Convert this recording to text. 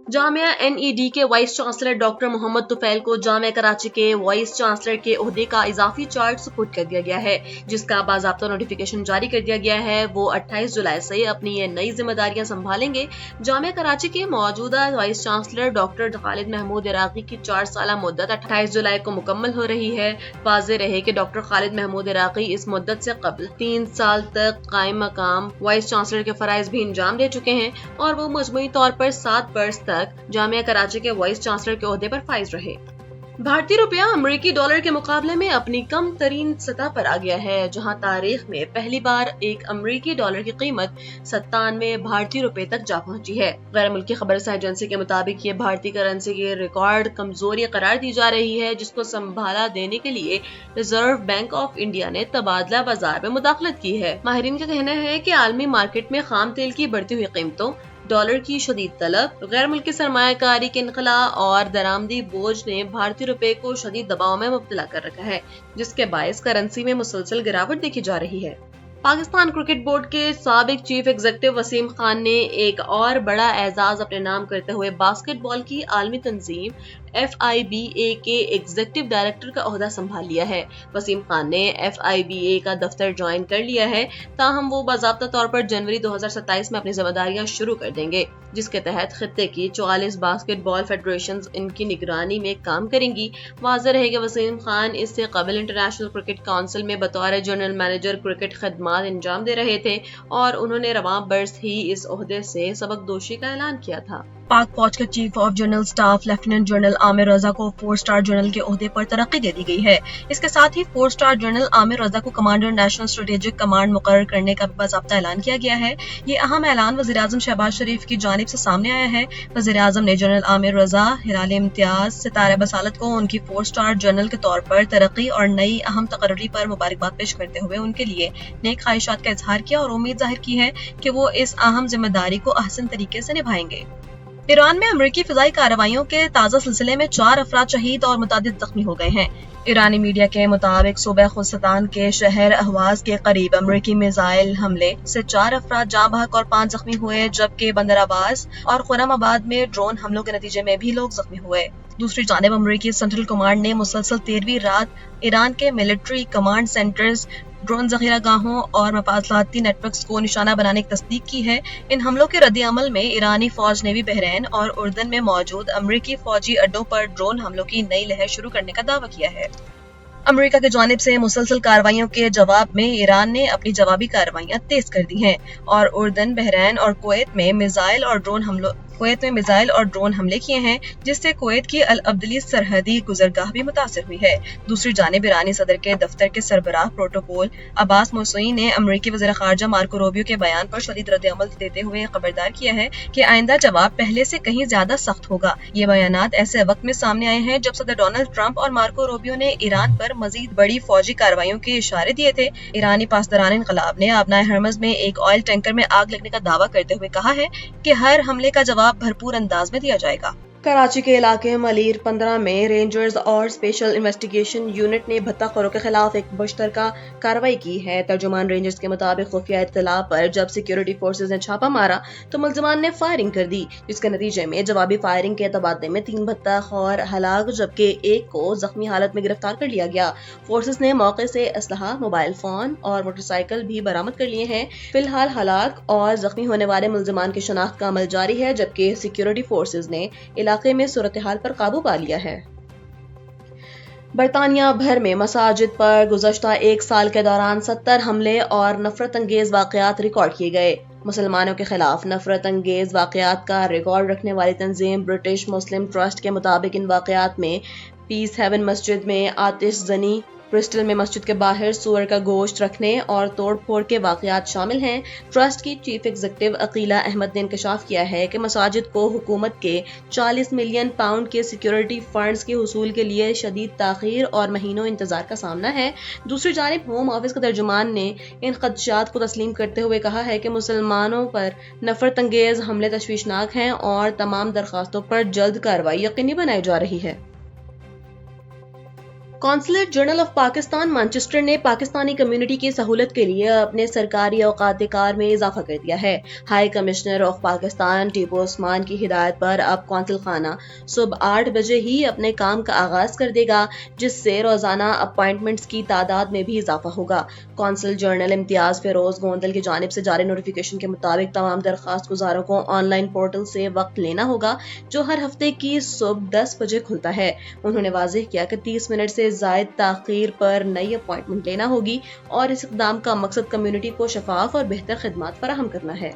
جامعہ NED کے vice chancellor doctor محمد طفیل کو جامعہ کراچی کے وائس چانسلر کے عہدے کا اضافی چارج سپرد کر دیا گیا ہے، جس کا باضابطہ نوٹیفیکیشن جاری کر دیا گیا ہے۔ وہ 28 جولائی سے اپنی یہ نئی ذمہ داریاں سنبھالیں گے۔ جامعہ کراچی کے موجودہ وائس چانسلر ڈاکٹر خالد محمود عراقی کی 4 سالہ مدت 28 جولائی کو مکمل ہو رہی ہے۔ واضح رہے کہ ڈاکٹر خالد محمود عراقی اس مدت سے قبل 3 سال تک قائم مقام وائس چانسلر کے فرائض بھی انجام دے چکے ہیں، اور وہ مجموعی طور پر 7 برس تک جامعہ کراچی کے وائس چانسلر کے عہدے پر فائز رہے۔ بھارتی روپیہ امریکی ڈالر کے مقابلے میں اپنی کم ترین سطح پر آ گیا ہے، جہاں تاریخ میں پہلی بار ایک امریکی ڈالر کی قیمت 97 بھارتی روپے تک جا پہنچی ہے۔ غیر ملکی خبر رساں ایجنسی کے مطابق یہ بھارتی کرنسی کی ریکارڈ کمزوری قرار دی جا رہی ہے، جس کو سنبھالا دینے کے لیے ریزرو بینک آف انڈیا نے تبادلہ بازار میں مداخلت کی ہے۔ ماہرین کا کہنا ہے کہ عالمی مارکیٹ میں خام تیل کی بڑھتی ہوئی قیمتوں، ڈالر کی شدید طلب، غیر ملکی سرمایہ کاری کے انخلاء اور درآمدی بوجھ نے بھارتی روپے کو شدید دباؤ میں مبتلا کر رکھا ہے، جس کے باعث کرنسی میں مسلسل گراوٹ دیکھی جا رہی ہے۔ پاکستان کرکٹ بورڈ کے سابق چیف ایگزیکٹو وسیم خان نے ایک اور بڑا اعزاز اپنے نام کرتے ہوئے باسکٹ بال کی عالمی تنظیم FIBA کے ایگزیکٹو ڈائریکٹر کا عہدہ سنبھال لیا ہے۔ وسیم خان نے FIBA کا دفتر جوائن کر لیا ہے، تاہم وہ باضابطہ طور پر جنوری 2027 میں اپنی ذمہ داریاں شروع کر دیں گے، جس کے تحت خطے کی 44 باسکٹ بال فیڈریشنز ان کی نگرانی میں کام کریں گی۔ واضح رہے کہ وسیم خان اس سے قبل انٹرنیشنل کرکٹ کونسل میں بطور جنرل مینیجر کرکٹ خدمات انجام دے رہے تھے، اور انہوں نے رواں برس ہی اس عہدے سے سبکدوشی کا اعلان کیا تھا۔ پاک فوج کے chief of general staff lieutenant general Amir Raza کو 4 سٹار جنرل کے عہدے پر ترقی دے دی گئی ہے۔ اس کے ساتھ ہی 4 سٹار جنرل عامر رضا کو کمانڈر نیشنل اسٹریٹجک کمانڈ مقرر کرنے کا باضابطہ اعلان کیا گیا ہے۔ یہ اہم اعلان وزیراعظم شہباز شریف کی جانب سے سامنے آیا ہے۔ وزیراعظم نے جنرل عامر رضا، ہلال امتیاز، ستارہ بصالت کو ان کی 4 سٹار جنرل کے طور پر ترقی اور نئی اہم تقرری پر مبارکباد پیش کرتے ہوئے ان کے لیے نیک خواہشات کا اظہار کیا اور امید ظاہر کی ہے کہ وہ اس اہم ذمہ داری کو احسن طریقے سے نبھائیں گے۔ ایران میں امریکی فضائی کارروائیوں کے تازہ سلسلے میں 4 افراد شہید اور متعدد زخمی ہو گئے ہیں۔ ایرانی میڈیا کے مطابق صوبہ خوزستان کے شہر اہواز کے قریب امریکی میزائل حملے سے 4 افراد جاں بحق اور 5 زخمی ہوئے، جبکہ بندر عباس اور خرم آباد میں ڈرون حملوں کے نتیجے میں بھی لوگ زخمی ہوئے۔ دوسری جانب امریکی سینٹرل کمانڈ نے مسلسل 13ویں رات ایران کے ملٹری کمانڈ سینٹرز، ڈرون ذخیرہ گاہوں اور مواصلاتی نیٹ ورکس کو نشانہ بنانے کی تصدیق کی ہے۔ ان حملوں کے رد عمل میں ایرانی فوج نے بھی بحرین اور اردن میں موجود امریکی فوجی اڈوں پر ڈرون حملوں کی نئی لہر شروع کرنے کا دعویٰ کیا ہے۔ امریکہ کی جانب سے مسلسل کارروائیوں کے جواب میں ایران نے اپنی جوابی کارروائیاں تیز کر دی ہیں اور اردن، بحرین اور کویت میں میزائل اور ڈرون حملے کیے ہیں، جس سے کویت کی العبدلی سرحدی گزرگاہ بھی متاثر ہوئی ہے۔ دوسری جانب ایرانی صدر کے دفتر کے سربراہ پروٹوکول عباس موصوی نے امریکی وزیر خارجہ مارکو روبیو کے بیان پر شدید رد عمل دیتے ہوئے خبردار کیا ہے کہ آئندہ جواب پہلے سے کہیں زیادہ سخت ہوگا۔ یہ بیانات ایسے وقت میں سامنے آئے ہیں جب صدر ڈونلڈ ٹرمپ اور مارکو روبیو نے ایران پر مزید بڑی فوجی کارروائیوں کے اشارے دیے تھے۔ ایرانی پاسداران انقلاب نے آبنائے ہرمز میں ایک آئل ٹینکر میں آگ لگنے کا دعویٰ کرتے ہوئے کہا ہے کہ ہر حملے کا جواب بھرپور انداز میں دیا جائے گا۔ کراچی کے علاقے ملیر 15 میں رینجرز اور اسپیشل انویسٹیگیشن یونٹ نے بھتہ خوروں کے خلاف ایک مشترکہ کارروائی کی ہے۔ ترجمان رینجرز کے مطابق خفیہ اطلاع پر جب سیکیورٹی فورسز نے چھاپہ مارا تو ملزمان نے فائرنگ کر دی، جس کے نتیجے میں جوابی فائرنگ کے تبادلے میں 3 بھتہ خور ہلاک جبکہ ایک کو زخمی حالت میں گرفتار کر لیا گیا۔ فورسز نے موقع سے اسلحہ، موبائل فون اور موٹر سائیکل بھی برآمد کر لیے ہیں۔ فی الحال ہلاک اور زخمی ہونے والے ملزمان کی شناخت کا عمل جاری ہے، جبکہ سیکیورٹی فورسز نے علاقے میں صورتحال پر قابو پا لیا ہے۔ برطانیہ بھر میں مساجد پر گزشتہ 1 سال کے دوران 70 حملے اور نفرت انگیز واقعات ریکارڈ کیے گئے۔ مسلمانوں کے خلاف نفرت انگیز واقعات کا ریکارڈ رکھنے والی تنظیم برٹش مسلم ٹرسٹ کے مطابق ان واقعات میں پیس ہیون مسجد میں آتش زنی، برسٹل میں مسجد کے باہر سور کا گوشت رکھنے اور توڑ پھوڑ کے واقعات شامل ہیں۔ ٹرسٹ کی چیف ایگزیکٹو عقیلہ احمد نے انکشاف کیا ہے کہ مساجد کو حکومت کے 40 ملین پاؤنڈ کے سیکیورٹی فنڈز کے حصول کے لیے شدید تاخیر اور مہینوں انتظار کا سامنا ہے۔ دوسری جانب ہوم آفس کے ترجمان نے ان خدشات کو تسلیم کرتے ہوئے کہا ہے کہ مسلمانوں پر نفرت انگیز حملے تشویشناک ہیں اور تمام درخواستوں پر جلد کارروائی یقینی بنائی جا رہی ہے۔ Consulate general of Pakistan Manchester نے پاکستانی کمیونٹی کی سہولت کے لیے اپنے سرکاری اوقات کار میں اضافہ کر دیا ہے۔ High commissioner of Pakistan Tipu Usman کی ہدایت پر اب قونصل خانہ صبح 8 بجے ہی اپنے کام کا آغاز کر دے گا، جس سے روزانہ اپائنٹمنٹس کی تعداد میں بھی اضافہ ہوگا۔ قونصل جنرل امتیاز فیروز گوندل کی جانب سے جاری نوٹیفیکیشن کے مطابق تمام درخواست گزاروں کو آن لائن پورٹل سے وقت لینا ہوگا، جو ہر ہفتے کی صبح 10 بجے کھلتا ہے۔ انہوں نے واضح کیا کہ 30 منٹ سے زائد تاخیر پر نئی اپائنٹمنٹ لینا ہوگی اور اس اقدام کا مقصد کمیونٹی کو شفاف اور بہتر خدمات فراہم کرنا ہے۔